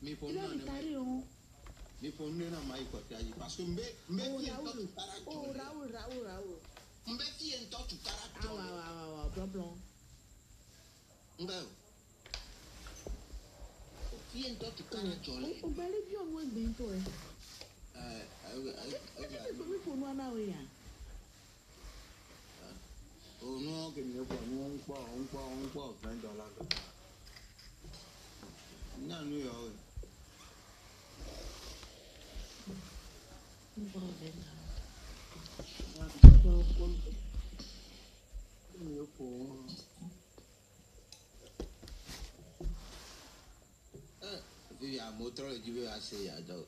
il a détaré, on. Mais pour nous, on a maï côté parce que mbé Raoul. Mbé qui est en tout caractère. Ah, plan. Mbé. Qui est en tout caractère. On va aller bien loin bientôt. Comment pour nous en avoir? Oh non, que nous on pas $20. Non, nous il y a un moteur qui veut assez à dos.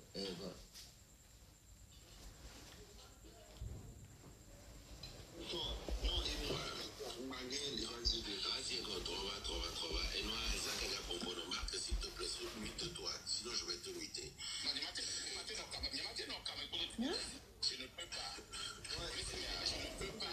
Sinon je vais te muter. Je ne peux pas. Je ne peux pas.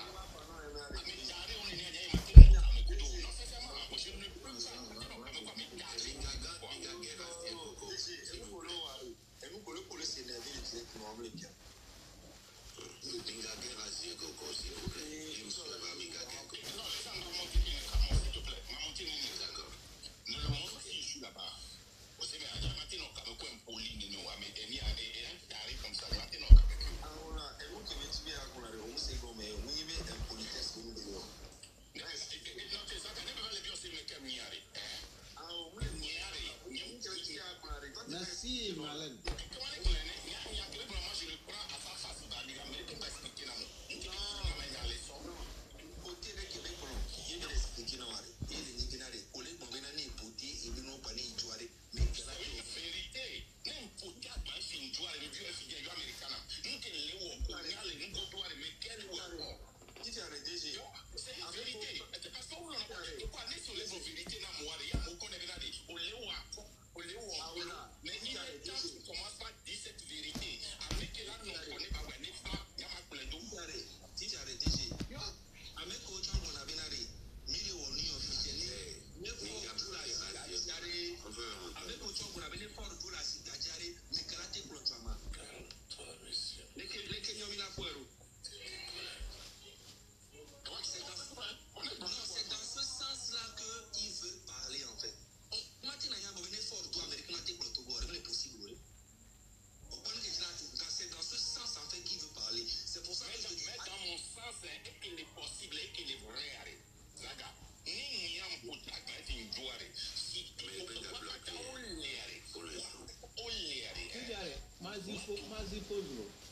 Merci, Malène.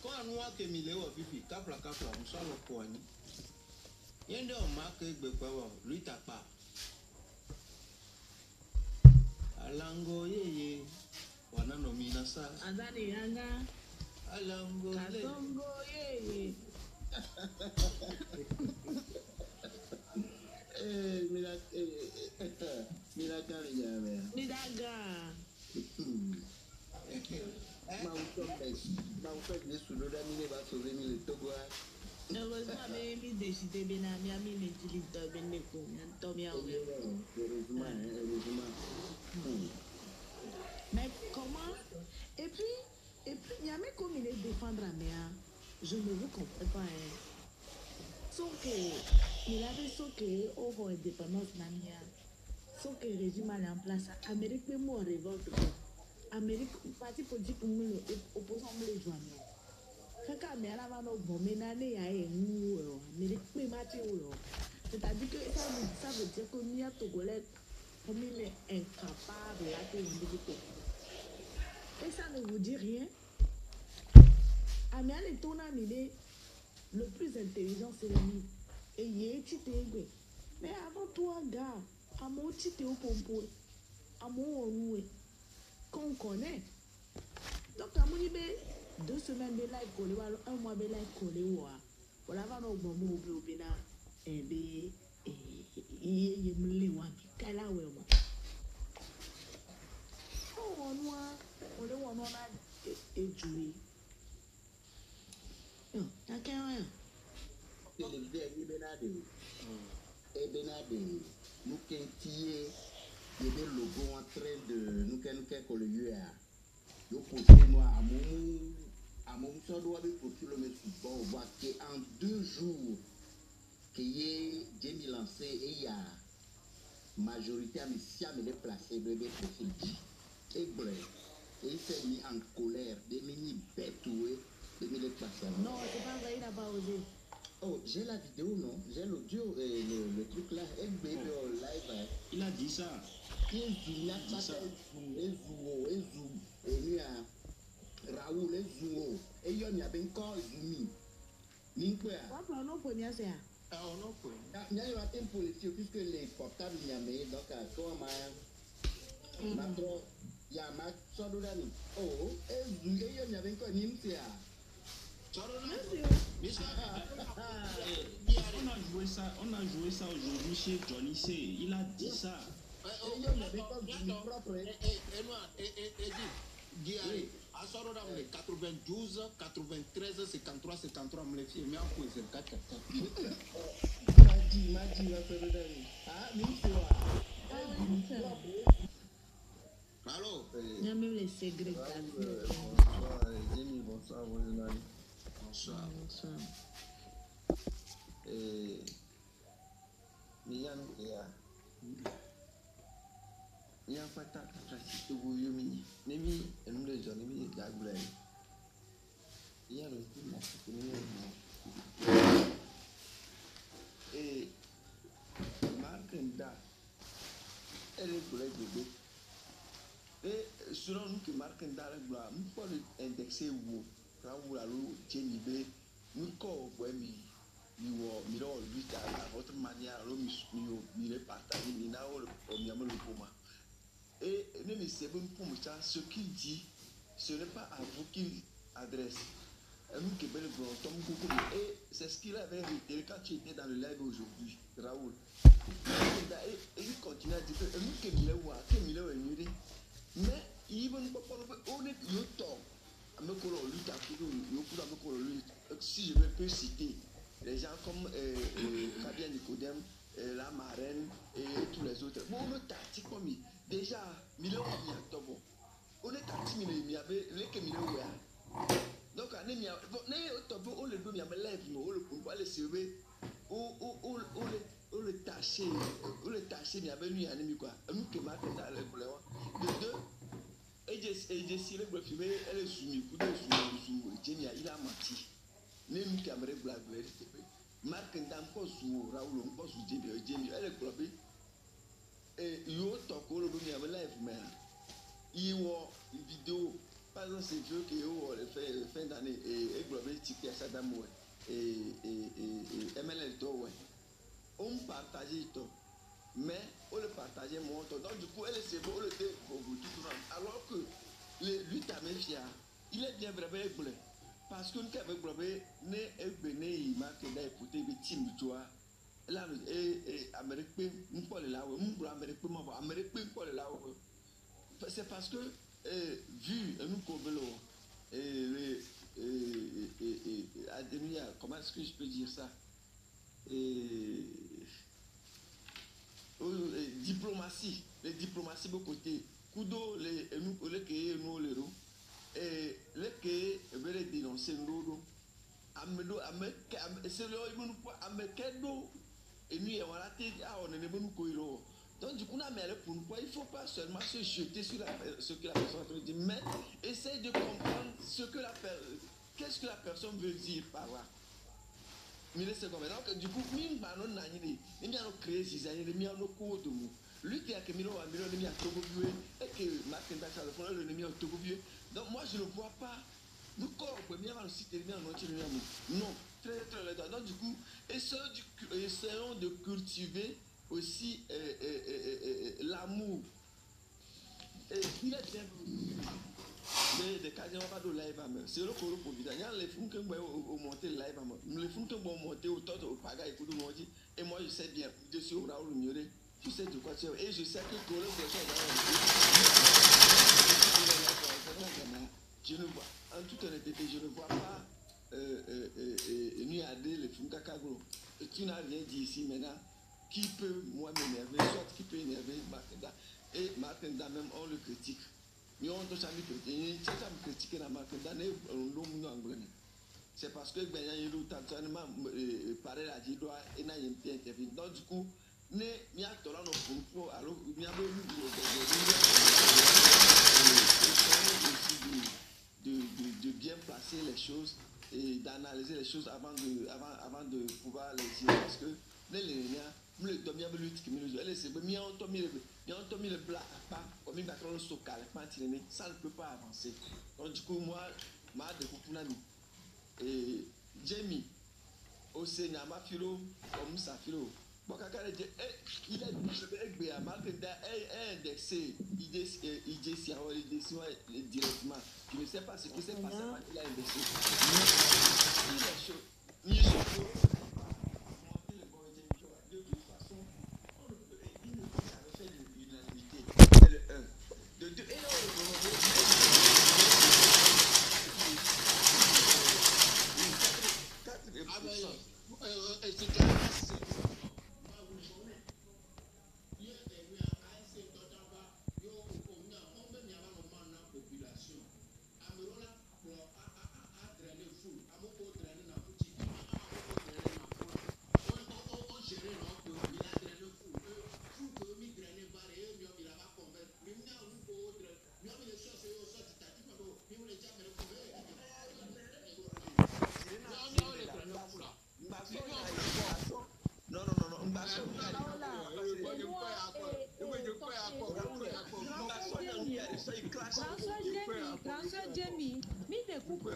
Quand on a que Miléo Fifi, capla, on sort le poignet. Il y a un marque de quoi, lui t'a pas. Alango ye, wanano minasa. Adani yanga. Alango ye. Milaga. Mais comment? Et puis, il y a même comme il est défendre à Méa. Je ne vous comprends pas. Sauf que, il avait sauf que, au indépendance, sauf que le régime allait en place. Amérique, même en révolte. Amérique, parti politique, opposant les joindre. Quand Amérique va nous bomber, il y a un Amérique, c'est-à-dire que ça veut dire que nous, Togolais, comme il est incapable là, et ça ne vous dit rien. Amérique est ton ami, le plus intelligent, c'est lui. Et il est tité. Mais avant toi, gars, à mon tité au pompo, à mon oué. Qu'on connaît. Donc, à mon niveau, 2 semaines de live collé, 1 mois de live collé, voilà, va nous bon mot au bina, et bé, et me les want, kala ouais, moi. Oh, on le voit, on a joué. Non, t'as qu'un rien. C'est le dernier Benade. Et Benade, nous qui il y a des logos en train de nous qu'on le lieu à. yo poté moi à mon ça doit be postuler mais bon voir que en 2 jours que j'ai lancé et il y a majorité à mes siam les placer de be profil et bleu et s'est mis en colère des mini bêtes de me les placer. Non, c'est pas vrai, il n'a pas osé. Oh, j'ai la vidéo, non? J'ai l'audio et le truc là. Et baby en live. Hein. Il a dit ça. Il zoom, il zoom, et lui a Raoul, il zoom, et il y a bien encore zoomé. N'importe quoi. Papa, on peut dire ça. Ah, on a quoi? Il y a eu un temps politique puisque les portables il y a mis donc à toi ma maintenant il y a ma soeur d'Ani. Oh, et zoom, et il y a bien encore n'importe On a joué ça aujourd'hui chez Johnny C. Il a dit ça. Et il y a bien encore zoom propre. Et à ce moment-là, 92, 93, 53, 53, me les filles, mais en quoi c'est 4 Madi, la soeur d'Ani. Ah, n'importe Allô? Il y a même les secrets. Bonsoir, Jenny, bonsoir, vos journalistes. Bonsoir. Bonsoir. Miyan Miyan Pata, Tracito Yumi, Nemi, and Mule John, Nemi, Gagblay. Miyan was good enough to me. Mark and Da, elle est collègue de B. Et selon nous que Mark and Da, nous pouvons indexer où, quand vous allez Jenny B, nous corps, mi do lui ta la votre manière mi le partager mi na o mi amelo poma et ne me c'est bon pour moi ce qu'il dit ce n'est pas à vous qu'il adresse nous que belle grand tom beaucoup et c'est ce qu'il avait réitéré quand tu étais dans le live aujourd'hui Raoul et il continue à dire que nous que mi le wa que mi le venir mais il va nous pas on est yo to amekolo lui ta ku yo ku amekolo lui si je peux citer les gens comme Fabien Nicodème, la marraine et tous les autres. Bon, on est tactique comme déjà, milieu on y a tobo. On est tactique milieu, il y avait les que milieu donc on est mis bon, ne tobo on le donne, il y a mes lèvres, on le pour aller sauver, on le tâcher, il y avait lui ennemi quoi. Nous que marque dans le problème. De deux, et j'ai si le bref, elle est soumise, pour deux sous Jenny, il a menti. Même qui aimerait blaguer, Marc Ndampo sous Raoul, on pense sous Jenny, elle est globée. Et il y a autant que le premier live, mais il y a une vidéo, par exemple, c'est vieux qui a fin d'année, et globé, ticket à sa dame, et MLL, on partageait tout, mais on le partageait moins. Donc, du coup, elle est bon, on le fait pour vous tout le monde. Alors que lui, ta même fille, il est bien vraiment églé. Parce que nous avons globé, ne ebene marque d'ailleurs pour te victime tu vois là et américain nous pas le là nous américain moi américain pas le là c'est parce que vu nous cobelo comment est-ce que je peux dire ça diplomatie les diplomaties de côté kudo les nous les nous les roues et le que veut dénoncer nous amedo ameke c'est le nous pas amekedo et nous voilà on est nous koiro donc du coup na mais pour nous il faut pas seulement se jeter sur ce que la personne dit mais essayer de comprendre ce que qu'est-ce que la personne veut dire par là mais c'est comme donc du coup mine ba non na ni ni bien créer ces années mi en ko de nous lui qui a que mino a mino ni a togo vieux et que Martin Dacha le fond le ni a togo vieux donc moi je ne vois pas nous corps premier avant le site bien non très très très donc du coup essayons de cultiver aussi l'amour et il est bien mais des cas on va de live c'est le coro pour dire les fous que au monter live les fous que bon monter au tot au paga et nous dit et moi je sais bien je suis au Raoul Mioré tu sais de quoi tu es et je sais que coro je ne vois en toute honnêteté je ne vois pas ni à dire les fous kakagro tu n'as rien dit ici maintenant qui peut moi m'énerver soit qui peut énerver Martinda et Martinda même on le critique C'est parce que ben il y a eu parler la dit doit et n'a une bien interview. Donc du coup, ne n'y a pas de contrôle alors il y a de bien placer les choses et d'analyser les choses avant de pouvoir les dire parce que le domia le lutte qui me le c'est bien on tombe le black pas comme il va trop stocker ça ne peut pas avancer. Donc du coup moi de Kupunani et Jamie aussi Nama Filo comme ça Filo bon quand il a dit à Markenda indexé idée directement je ne sais pas ce qui s'est passé quand il a indexé de toute façon il avait fait l'unanimité c'est le 1 de 2 et François Jamie, mi de coupe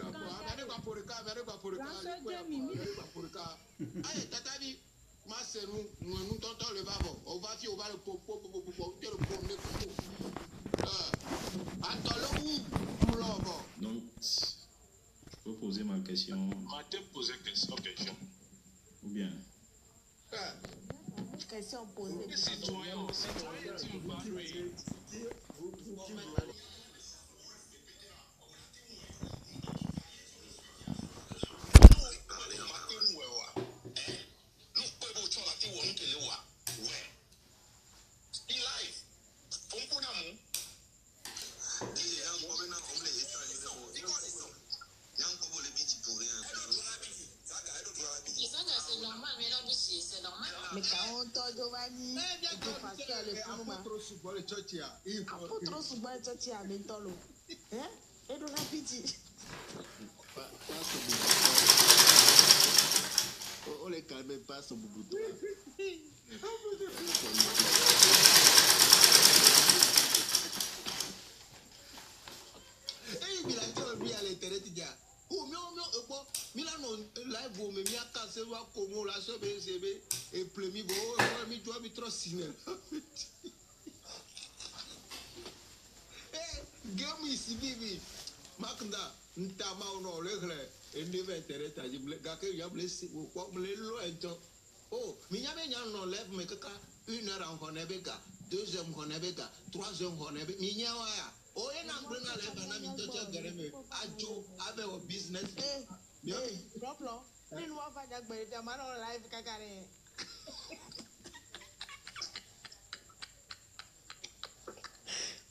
Donc, je peux poser ma question. Martin posait question. Ou bien. question posée. Citoyen, tu me parles. Mais quand on t'a Giovanni, tu passes le film. Trop souvent le tchotia. Trop souvent le tchotia, mais t'en l'eau. Hein? Et de rapide. On les calme pas son boubou. Eh, il a dit à l'intérêt, il dit oh, Milano, live, mais il y a cassé, comme la somme et plemi, mi doit me trop ciné. Eh, game ici, bibi. Makanda, ntama ono lekle, et neve intérêt à dire, gake y a blessé, ou quoi, me loin. Oh, minyame non lève, mais kaka, 1 heure en Honebeka, 2 heures en Honebeka, 3 heures en Honebeka, minyawaya. Oh, et n'a pas la banane, il te tient ajo, avec au business. Propre, les noirs va dire que tu as mal en live, cacaré.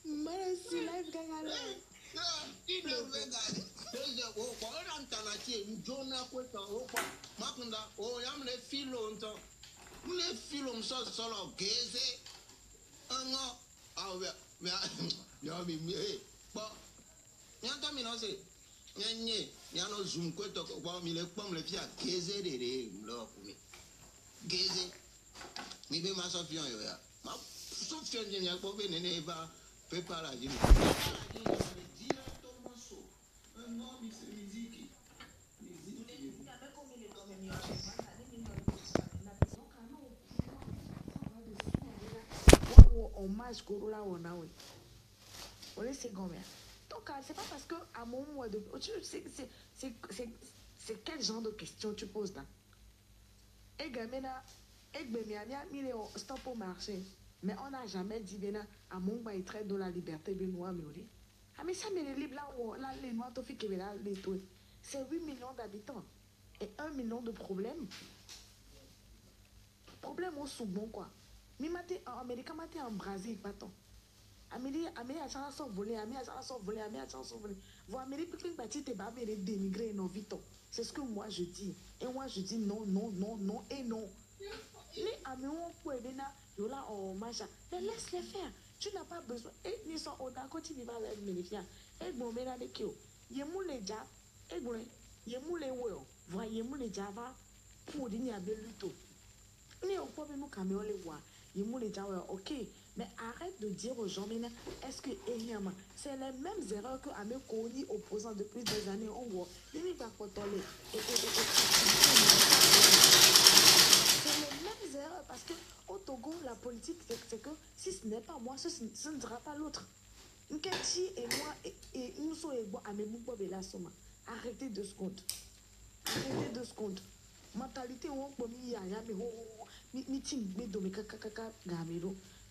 Merci, live, cacaré. Il ne veut pas. Oh, quand on entend la tête, nous donnons à quoi ça, oh, Makunda, oh, yam les filons, les filons sont solo gaze. Un an, ah, mais, bon, y'a mis c'est. Y'a no zoom quoi, bon, mais les pommes, les filles à gaze, les l'or pour me. Gaze. Mais bien, ma Sophia, ma Sophia, il y a pas de néné, va, fait pas la vie. Hommage Corolla Wonawe. On est c'est combien? Donc, c'est pas parce que à mon moment de. C'est quel genre de question tu poses là? Et gamena, et bemiania, il est stop au marché. Mais on n'a jamais dit, bien, à mon moment, il traite de la liberté, Benoît, mais oui. Ah, mais ça, mais les libres là, les noirs, c'est 8 millions d'habitants. Et 1 million de problèmes. Problème au sous-bon, quoi. Mais en Amérique, en Brésil, pas tant. Amélie a chance de voler, Amélie a chance de voler, Amélie a chance de voler. Vous Amélie, plus petit, t'es pas dénigrer nos vies. C'est ce que moi je dis. Et moi je dis non, non, non, non et non. Les amis, on peut aider là, yola en macha. Mais laisse-les faire. Tu n'as pas besoin. Et ils sont au d'accord, tu vas les méfier. Et bon, mais là, les kio. Yemou les ja. Et bon, yemou les wo. Voyez, yemou les java. Pour dire, il luto. Les au point, nous, caméo les voix. Yemou les java, ok. Mais arrête de dire aux gens, maintenant, est-ce que c'est les mêmes erreurs que Amé Koni opposant depuis des années. On voit. Il n'y a pas de c'est les mêmes erreurs parce que au Togo, la politique, c'est que si ce n'est pas moi, ce ne sera pas l'autre. Nkechi et moi, et nous sommes arrêtez 2 secondes. Arrêtez 2 secondes. Mentalité, on peut meeting,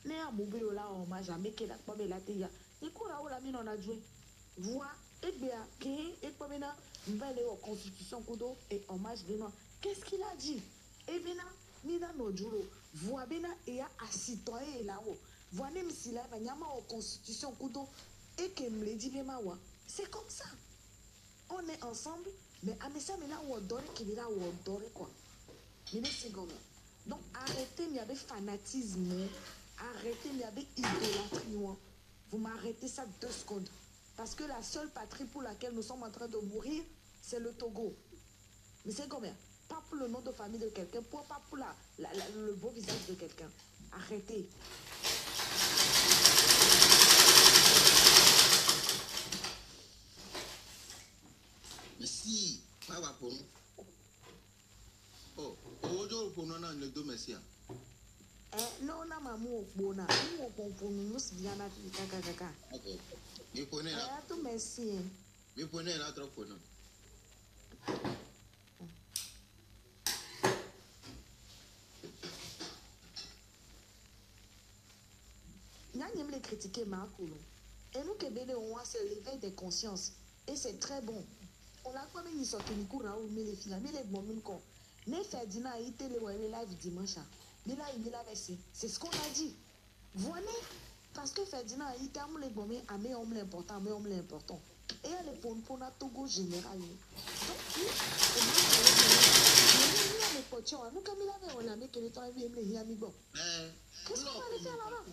ne a mobile là on m'a jamais qu'elle a pas la télé. Et quoi là on la mine on a joué. Voix et bien qui et pas maintenant nouvelle constitution kudo et hommage benoît. Qu'est-ce qu'il a dit? Et bien mina no juro. Voix bena et a citoyen là haut. Voix même si là va nyama en constitution kudo et que me le dit bien ma c'est comme ça. On est ensemble mais à mes amis là on dort qu'il est là on dort quoi. Mais c'est comme donc arrêtez il y avait fanatisme. Arrêtez, il y avait idolâtrie. Vous m'arrêtez ça 2 secondes. Parce que la seule patrie pour laquelle nous sommes en train de mourir, c'est le Togo. Mais c'est combien? Pas pour le nom de famille de quelqu'un, pas pour le beau visage de quelqu'un. Arrêtez. Mais si, pas pour nous. Oh, aujourd'hui, pour nous, on a le domestique. Non, on a maman au bona. Nous, pour nous, nous, c'est bien la kaka. Ok. Mais prenez là. Tout merci. Mais prenez là, trop pour nous. Nous aime les critiquer, Marcoulou. Et nous, Kébélé, on a c'est l'éveil des consciences. Et c'est très bon. On a pas mis sur Kénikou, là, où mais les filles, mais les bons, même quand. Ne Ferdinand, il était le live dimanche. Mais là, il est là, c'est ce qu'on a dit. Voilà. Parce que Ferdinand, il était les bons, mais à mes hommes l'important, mais hommes l'important. Et elle est pour un Togo général. Donc, nous, comme il avait, on a mis que les temps, il y a mis bon. Qu'est-ce qu'on allait faire là-bas?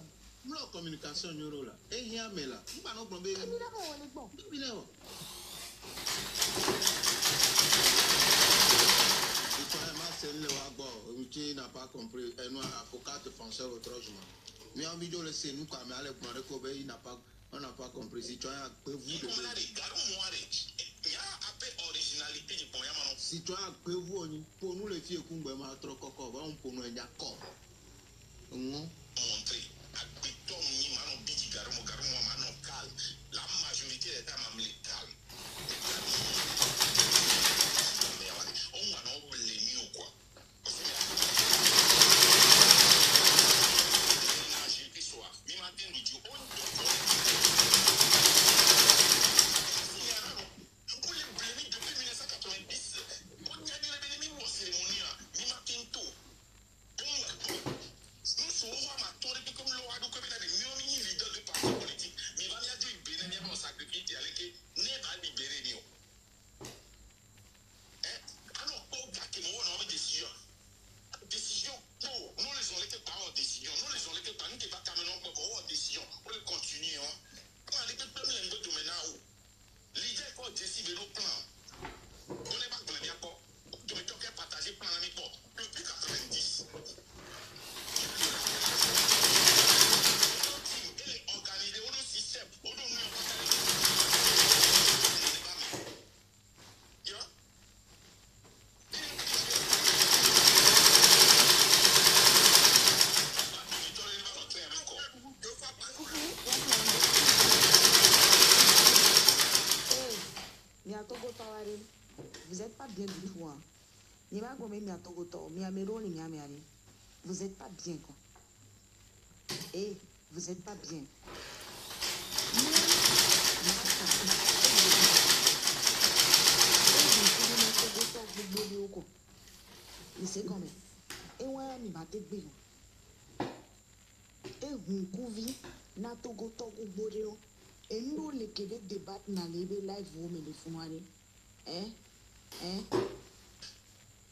La communication neuro là. Et il y a mais là. Nous pas nous problème. Il a on est bon. Il est bon. C'est le wabo. Tu n'as pas compris. Et nous avocat défenseur autrement. Mais en vidéo le c'est nous quand même aller prendre que il n'a pas on n'a pas compris. Si tu as peu vous de. Si tu as peu vous pour nous les filles qu'on va trop coco va on pour nous un accord. Montrer habitant ni mano bidi garumo mano calme. La majorité des dames me calme. On va non blâmer ou quoi. Vous n'êtes pas bien du tout. Vous n'êtes pas bien. Quoi. Et vous n'êtes pas bien. Mais c'est quand même. Et ouais, il m'a été bien. Et vous couvez na Togo Boreo. Et nous, les Québec débattent dans les live, vous me les fumez.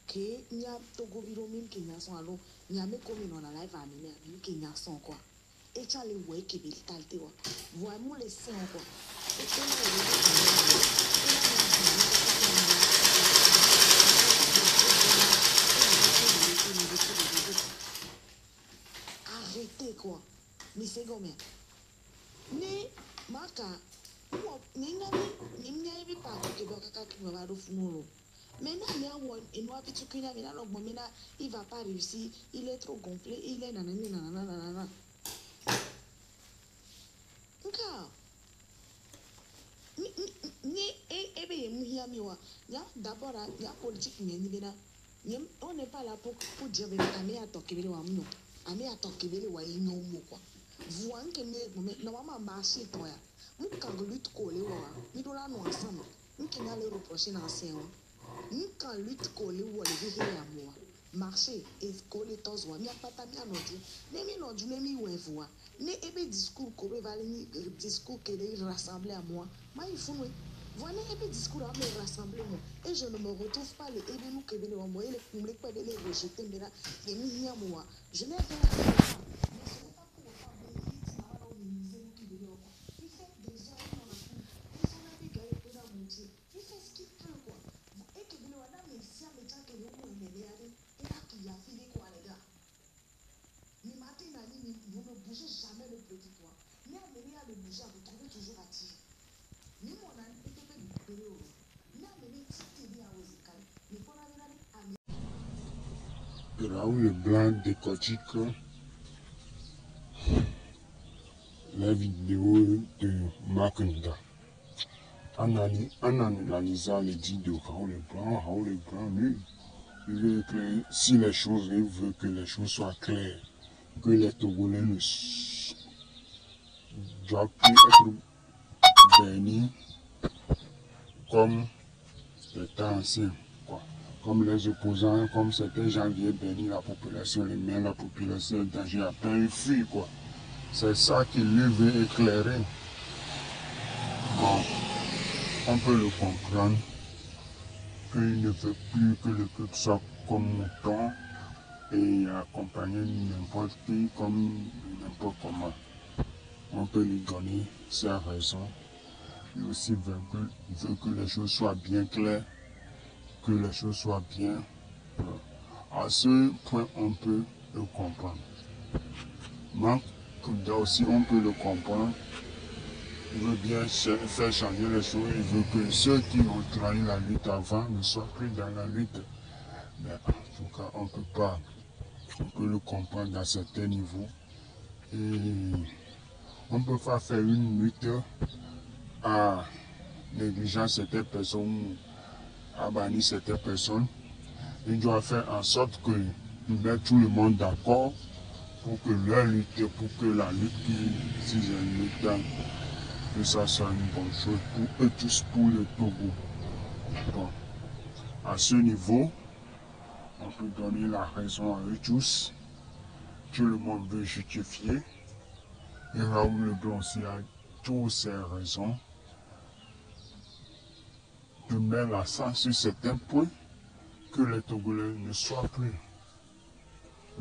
Que n'y a Togo Viromim qui n'y a son allo, n'y a mes communes dans la live animé, qui n'y a son quoi. Et tu as les way qui veulent talter. Voyez-moi les seins quoi. Arrêtez quoi. Mais c'est combien? Mais, Maka, mais il va pas réussir, il est trop complet, il est nanana. D'abord, il y a politique, on n'est pas là pour dire que Amé a toqué les wamno. Amé a toqué les waïno quoi. Vous en que normalement marché toi. Nous quand lutte collé wa, nous là nous ensemble. Nous qui n'allons reprocher dans ces ans. Nous quand lutte collé wa les vivre à moi. Marché et collé tous wa. N'y a pas ta bien notre. N'emi notre n'emi ouais voix. Ne ebe discours qu'on va aller discours que les rassembler à moi. Mais il faut voilà un discours à me rassembler et je ne me retrouve pas les événements que les envoyer les combler pas les rejeter mais là et mis à moi je n'ai rien à faire mais ce n'est pas pour autant de l'utiliser qui veut il fait des heures dans la cour ils sont là des gars pour la monter il fait ce qu'il peut quoi et que les wana mais si à métier que les gens me regardent et là qu'il a filé quoi les gars mais matin vous ne bougez jamais le petit poids mais à venir à le bouger vous trouvez toujours attiré. Raoul Blanc décortique la vidéo de Makunda. En analysant les dits de Raoul Blanc, lui, il veut que si les choses, il veut que les choses soient claires, que les Togolais ne doivent plus être bénis comme les temps anciens, quoi. Comme les opposants, comme certains gens viennent bénir la population, les mains, la population est danger à peine fuir, quoi. C'est ça qu'il lui veut éclairer. Bon, on peut le comprendre qu'il ne veut plus que le peuple soit comme mouton et accompagner n'importe qui comme n'importe comment. On peut lui donner ses raisons. Il aussi veut que les choses soient bien claires, que les choses soient bien. À ce point, on peut le comprendre. Makunda aussi, on peut le comprendre. Il veut bien faire changer les choses. Il veut que ceux qui ont trahi la lutte avant ne soient plus dans la lutte. Mais en tout cas, on peut pas. On peut le comprendre à certains niveaux. Et on ne peut pas faire une lutte à négliger certaines personnes, à bannir certaines personnes. Il doit faire en sorte que nous mettons tout le monde d'accord pour que leur lutte, pour que la lutte si j'ai une lutte, que ça soit une bonne chose pour eux tous, pour le Togo. Bon, à ce niveau, on peut donner la raison à eux tous. Tout le monde veut justifier. Et Raoul Blanc aussi a toutes ses raisons de mettre l'accent sur certains points que les Togolais ne soient plus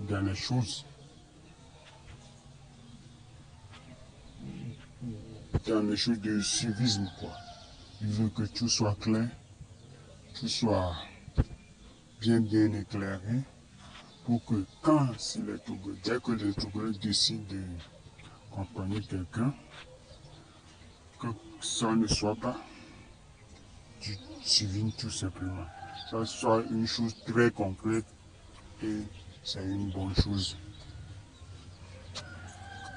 dans les choses. Dans les choses de civisme, quoi. Il veut que tout soit clair, tout soit bien éclairé, pour que dès que les Togolais décident de accompagner quelqu'un, que ça ne soit pas du civisme tout simplement. Ça soit une chose très concrète et c'est une bonne chose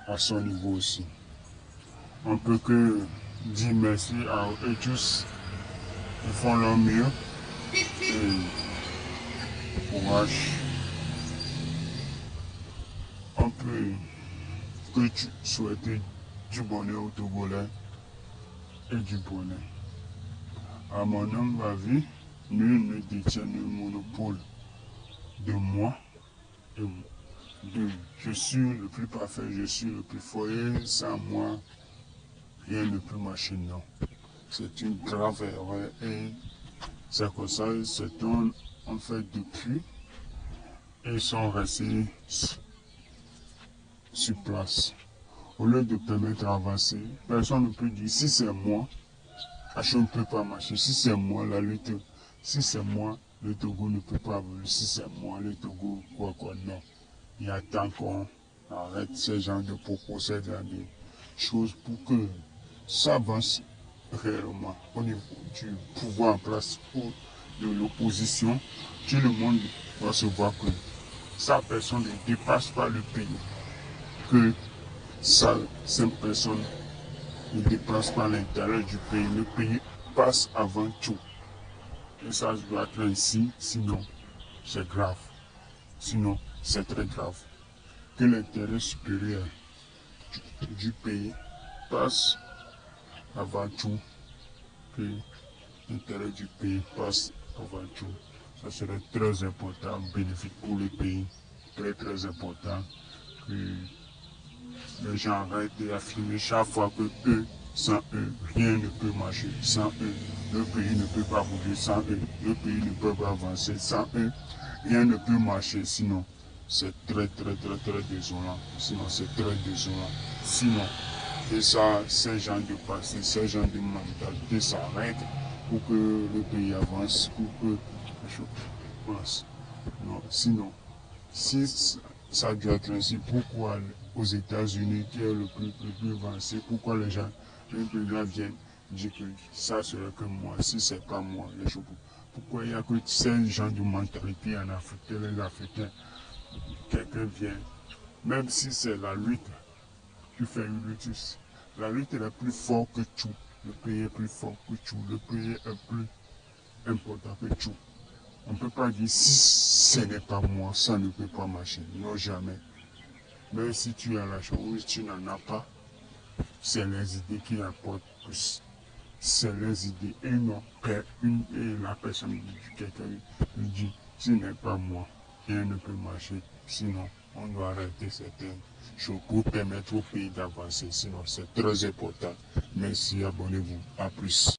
à son niveau aussi. On peut que dire merci à eux tous. Ils font leur mieux. Et courage. On peut que tu souhaites du bonheur aux Togolais et du bonheur. À mon humble avis, nul ne détient le monopole de moi et 2. Je suis le plus parfait, je suis le plus fort et sans moi, rien ne peut marcher, non. C'est une grave erreur et c'est comme ça, c'est en fait depuis et ils sont restés sur place. Au lieu de permettre d'avancer, personne ne peut dire si c'est moi, je ne peux pas marcher. Si c'est moi la lutte, si c'est moi, le Togo ne peut pas évoluer. Si c'est moi, le Togo, quoi, non. Il y a tant qu'on arrête ce genre de propos, ce genre de choses pour que ça avance réellement au niveau du pouvoir en place ou de l'opposition. Tout le monde doit se voir que sa personne ne dépasse pas le pays. Que cette personne ne dépasse pas l'intérêt du pays. Le pays passe avant tout. Et ça doit être ainsi, sinon c'est grave. Sinon, c'est très grave. Que l'intérêt supérieur du pays passe avant tout. Que l'intérêt du pays passe avant tout. Ça serait très important, bénéfique pour le pays. Très très important que les gens arrêtent d'affirmer chaque fois que eux, sans eux, rien ne peut marcher. Sans eux, le pays ne peut pas bouger. Sans eux, le pays ne peut pas avancer. Sans eux, rien ne peut marcher. Sinon, c'est très désolant. Sinon, c'est très désolant. Sinon, et ça, ces gens de passé, ces gens de mentalité s'arrêtent pour que le pays avance, pour que je pense. Non, sinon, si ça doit être ainsi, pourquoi aux États-Unis, qui est le plus avancé, pourquoi les gens viennent dire que ça serait que moi, si c'est pas moi, les gens, pourquoi il n'y a que ces gens de mentalité en Afrique, les Africains, quelqu'un vient, même si c'est la lutte, tu fais une lutte, la lutte est plus forte que tout, le pays est plus fort que tout, le pays est plus important que tout. On ne peut pas dire si ce n'est pas moi, ça ne peut pas marcher. Non, jamais. Même si tu as la chance ou si tu n'en as pas, c'est les idées qui apportent plus. C'est les idées. Et non, et la personne, quelqu'un lui dit, ce n'est pas moi, rien ne peut marcher. Sinon, on doit arrêter certaines choses pour permettre au pays d'avancer. Sinon, c'est très important. Merci, abonnez-vous. À plus.